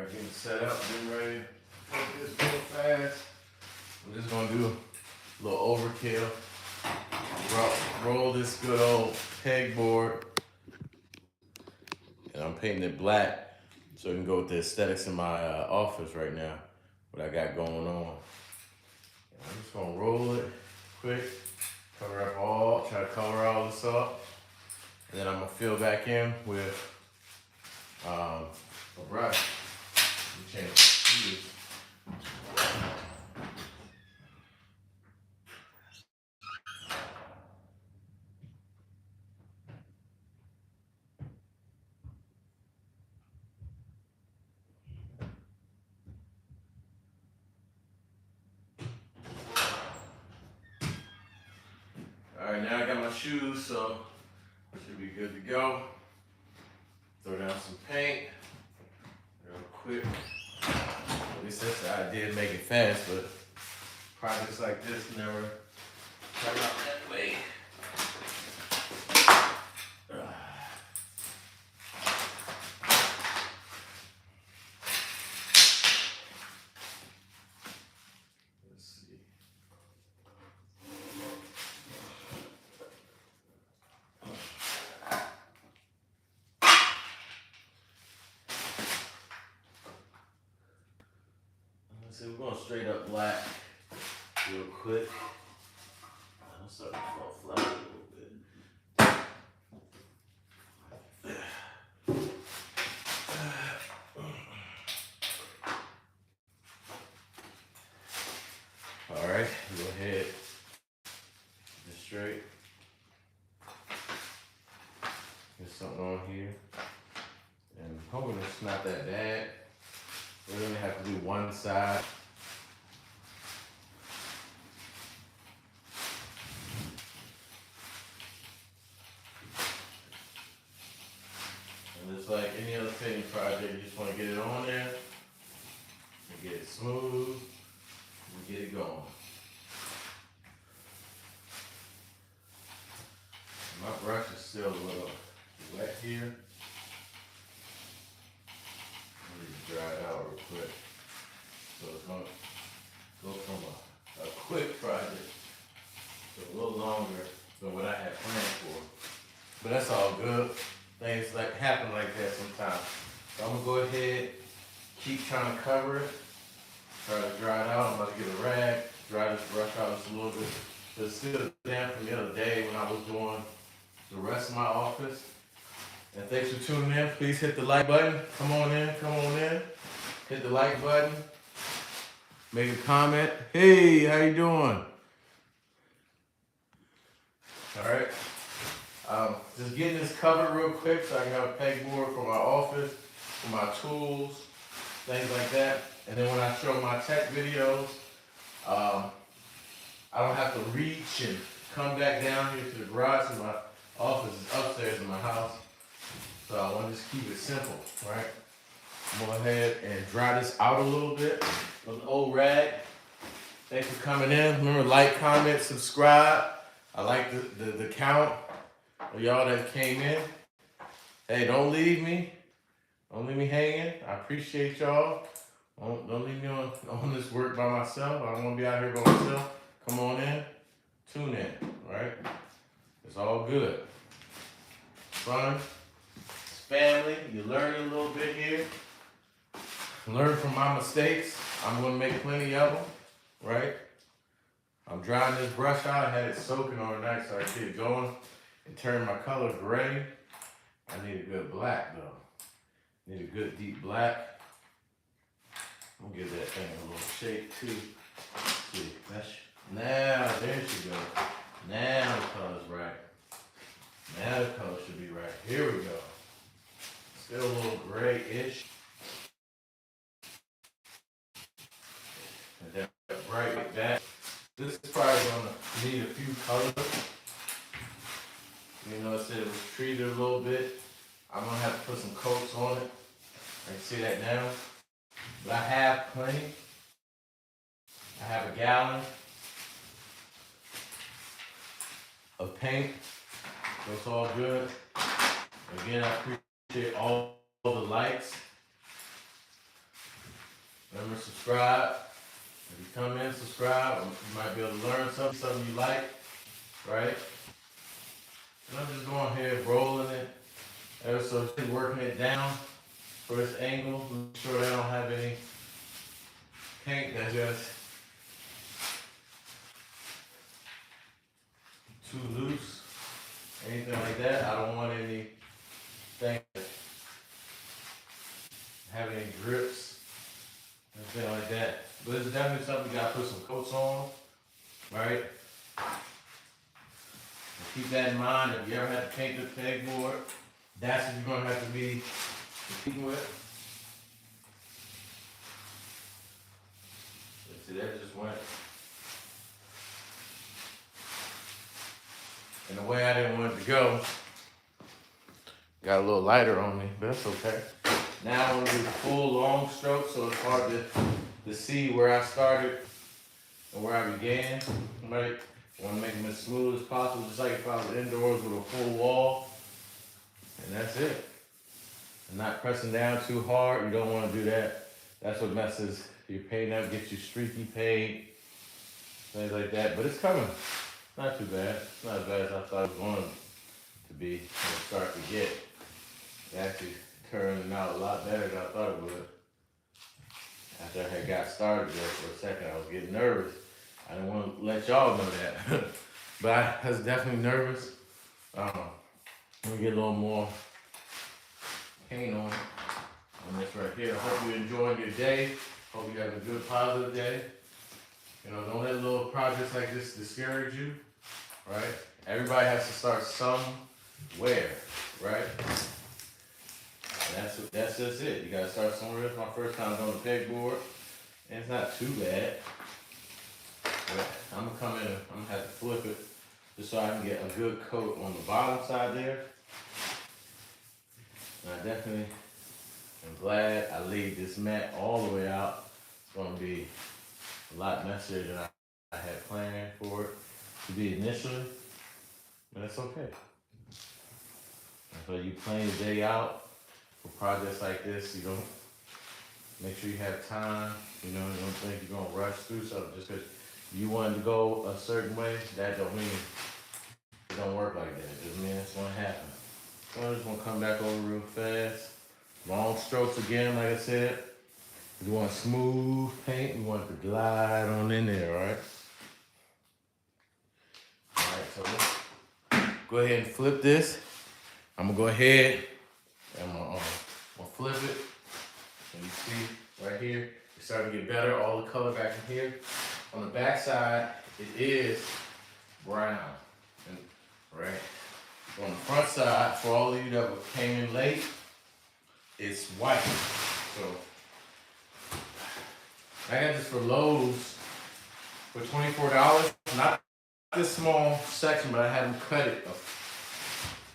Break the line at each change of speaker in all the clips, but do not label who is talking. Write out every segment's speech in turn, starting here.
Alright, getting set up, getting ready. Put this real fast. I'm just gonna do a little overkill. Roll this good old pegboard. And I'm painting it black so it can go with the aesthetics in my office right now. What I got going on. And I'm just gonna roll it quick. Cover up try to cover all this up. And then I'm gonna fill back in with a brush. Change the shoes. Alright, now I got my shoes, so I should be good to go. Throw down some paint real quick. At least that's the idea, make it fast, but projects like this never turn out that way. Let's see. So we're going straight up black real quick. I'm starting to fall flat a little bit. All right, go ahead. Just straight. Get something on here. And I'm hoping it's not that bad. We're gonna have to do one side. And it's like any other painting project, you just wanna get it on there and get it smooth and get it going. My brush is still a little wet here. Dry it out real quick. So it's gonna go from a quick project to a little longer than what I had planned for. But that's all good. Things like happen like that sometimes. So I'm gonna go ahead, keep trying to cover it, try to dry it out. I'm about to get a rag, dry this brush out just a little bit. But it's still damp from the other day when I was doing the rest of my office. And thanks for tuning in. Please hit the like button. Come on in. Hit the like button. Make a comment. Hey, how you doing? All right. Just getting this covered real quick so I can have a pegboard for my office, for my tools, things like that. And then when I show my tech videos, I don't have to reach and come back down here to the garage. So my office is upstairs in my house. So I want to just keep it simple, right? Go ahead and dry this out a little bit with an old rag. Thanks for coming in. Remember, like, comment, subscribe. I like the count of y'all that came in. Hey, don't leave me. Don't leave me hanging. I appreciate y'all. Don't leave me on this work by myself. I don't want to be out here by myself. Come on in. Tune in, right? It's all good. Fun. Family, you're learning a little bit here. Learn from my mistakes. I'm gonna make plenty of them, right? I'm drying this brush out. I had it soaking overnight so I could get it going and turn my color gray. I need a good black though. Need a good deep black. I'm gonna give that thing a little shake too. See, now there she goes. Now the color's right. Now the color should be right. Here we go. Still a little gray-ish. And then right like that. This is probably gonna need a few colors. You know, I said it was treated a little bit. I'm gonna have to put some coats on it. I can see that now. But I have plenty. I have a gallon of paint. So it's all good. Again, I appreciate all the likes. Remember, subscribe. If you come in, subscribe. You might be able to learn something you like, right? And I'm just going here, rolling it. Ever so working it down for this angle. Make sure I don't have any paint that's just too loose, anything like that. I don't want anything that have any drips, anything like that. But it's definitely something you gotta put some coats on, right? And keep that in mind. If you ever had to paint the pegboard, that's what you're gonna have to be competing with. See, that just went. And the way I didn't want it to go, got a little lighter on me, but that's okay. Now I'm gonna do full long stroke, so it's hard to see where I started and where I began, right? I wanna make them as smooth as possible, just like if I was indoors with a full wall. And that's it. And not pressing down too hard, you don't wanna do that. That's what messes your paint up, gets you streaky paint, things like that. But it's coming. Not too bad. It's not as bad as I thought it was going to be when it started to get. It actually turned out a lot better than I thought it would. After I had got started there for a second, I was getting nervous. I didn't want to let y'all know that. But I was definitely nervous. Let me get a little more paint on this right here. I hope you're enjoying your day. Hope you have a good, positive day. You know, don't let little projects like this discourage you, right? Everybody has to start somewhere, right? And that's just it. You gotta start somewhere. It's my first time on the pegboard, and it's not too bad. But I'm gonna come in and I'm gonna have to flip it just so I can get a good coat on the bottom side there. And I definitely am glad I laid this mat all the way out. It's gonna be a lot messier than I had planned for it to be initially, but that's okay. And so you plan your day out for projects like this. You don't make sure you have time. You know, you don't think you're gonna rush through something just because you wanted to go a certain way. That don't mean it don't work like that. It just means it's gonna happen. So I'm just gonna come back over real fast. Long strokes again, like I said. We want smooth paint. We want it to glide on in there, all right? All right, so let's go ahead and flip this. I'm gonna go ahead and I'm gonna flip it. And you see right here, it's starting to get better. All the color back in here. On the back side, it is brown, and, right? On the front side, for all of you that came in late, it's white. So I got this for Lowe's for $24. Not this small section, but I had them cut it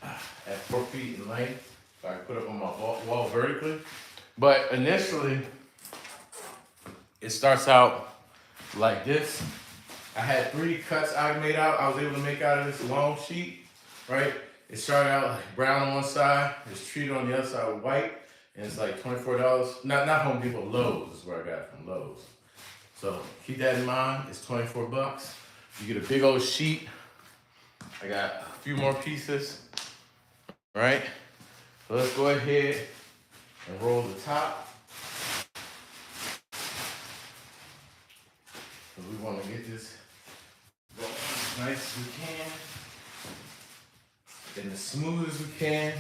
at 4 feet in length, so I could put it on my wall vertically. But initially, it starts out like this. I had 3 cuts I made out. I was able to make out of this long sheet, right? It started out like brown on one side, it's treated on the other side with white, and it's like $24. Not Home Depot, Lowe's is where I got it from, Lowe's. So keep that in mind, it's 24 bucks. You get a big old sheet. I got a few more pieces, right? So let's go ahead and roll the top. So we want to get this going as nice as we can and as smooth as we can,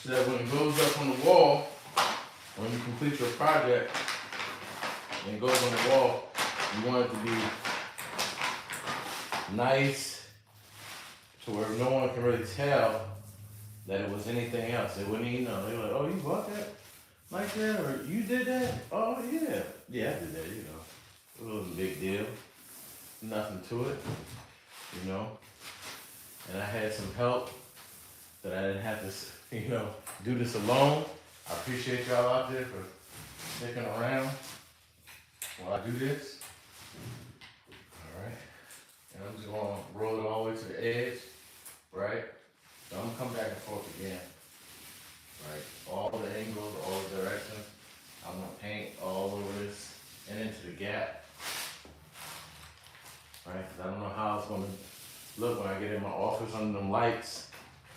so that when it goes up on the wall, when you complete your project and it goes on the wall, you want it to be nice to where no one can really tell that it was anything else. They wouldn't even know. They were like, oh, you bought that like that? Or you did that? Oh, yeah. Yeah, I did that, you know. It wasn't a big deal. Nothing to it, you know. And I had some help that I didn't have to, you know, do this alone. I appreciate y'all out there for sticking around while I do this. All right. And I'm just gonna roll it all the way to the edge, right? So I'm gonna come back and forth again, right? All the angles, all the directions. I'm gonna paint all over this Look, when I get in my office under them lights,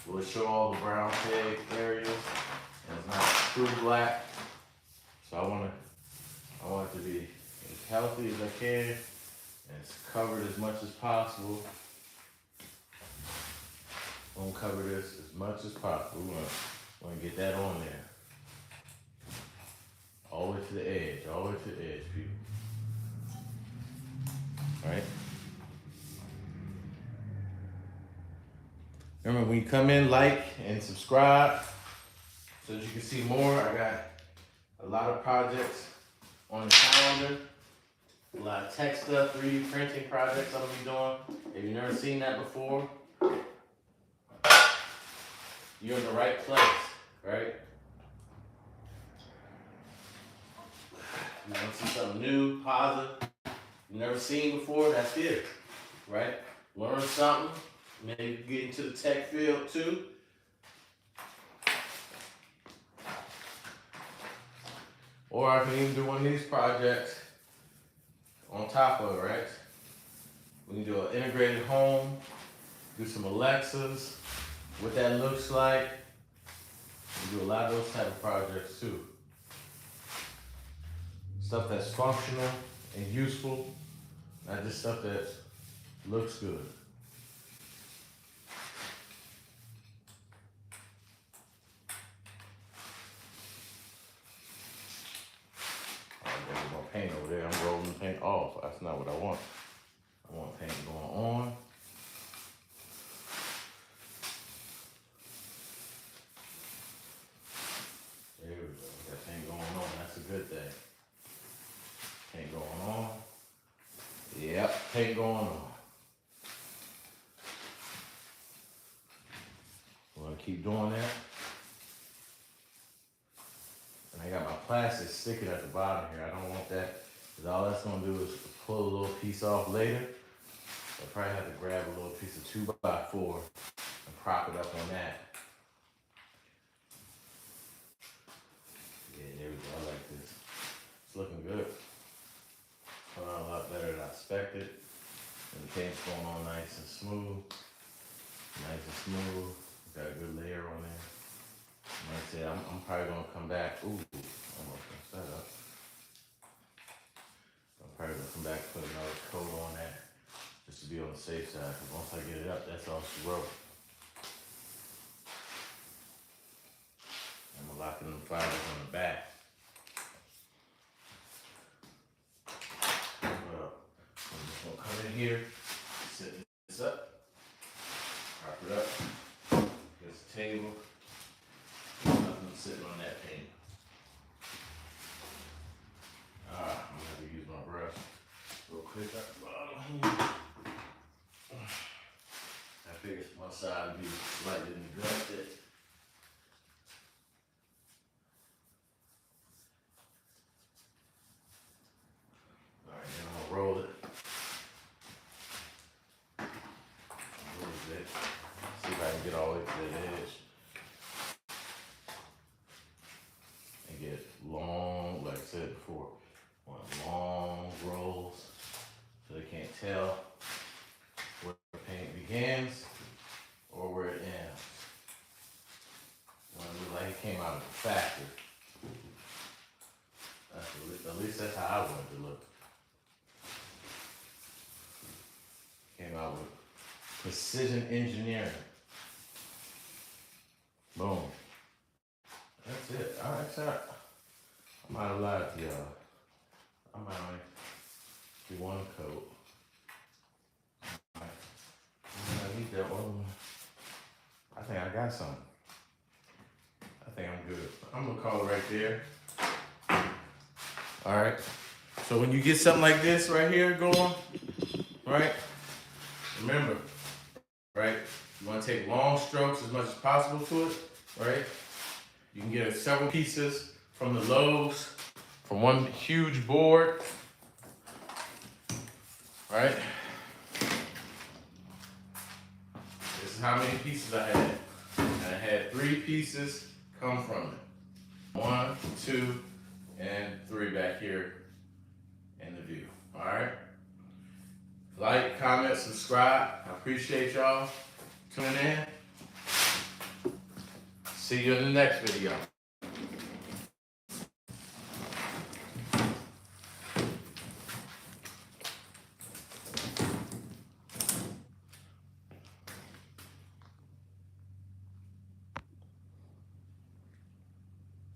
will it show all the brown peg areas, and it's not true black. So I want it to be as healthy as I can, and it's covered as much as possible. I'm gonna cover this as much as possible. We're gonna get that on there. All the way to the edge, people. All right? Remember, when you come in, like and subscribe so that you can see more. I got a lot of projects on the calendar. A lot of tech stuff, 3D printing projects I'm gonna be doing. If you've never seen that before, you're in the right place, right? You want to see something new, positive, you've never seen before, that's it, right? Learn something, maybe get into the tech field too. Or I can even do one of these projects on top of it, right? We can do an integrated home, do some Alexas, what that looks like. We do a lot of those type of projects too. Stuff that's functional and useful, not just stuff that looks good. There's more paint over there. I'm rolling the paint off. That's not what I want. I want paint going on. There we go. Got paint going on. That's a good thing. Paint going on. Yep, paint going on. We're gonna keep doing that. And I got my plastic sticking at the bottom here. I don't want that, because all that's gonna do is pull a little piece off later. I'll probably have to grab a little piece of 2x4 and prop it up on that. Yeah, there we go. I like this. It's looking good. Coming out a lot better than I expected. And the paint's going on nice and smooth. Nice and smooth. Got a good layer on there. Like I said, I'm probably gonna come back. Ooh, almost messed that up. I'm probably gonna come back and put another coat on that, just to be on the safe side. Because once I get it up, that's all she wrote. I'm gonna lock in the fibers on the back. Well, I'm just gonna come in here, set this up, prop it up. There's a table. Nothing sitting on that paint. I'm gonna have to use my brush real quick at the bottom here. I figured one side would be slightly neglected. Alright, then I'm gonna roll it. A little bit. See if I can get all the way to the edge. And get long, like I said before, want long rolls so they can't tell where the paint begins or where it ends. Want to look like it came out of the factory. At least that's how I want it to look. Came out with precision engineering. Boom. That's it. All right, so I might have lied to y'all. I might only do one coat. All right. I need that one. I think I got something. I think I'm good. I'm gonna call it right there. All right. So when you get something like this right here going, right? Remember, right? You want to take long strokes as much as possible to it, right? You can get several pieces from the Lowe's, from one huge board, right? This is how many pieces I had. And I had 3 pieces come from it. 1, 2, and 3 back here in the view. All right. Like, comment. comment, subscribe. I appreciate y'all tuning in. See you in the next video.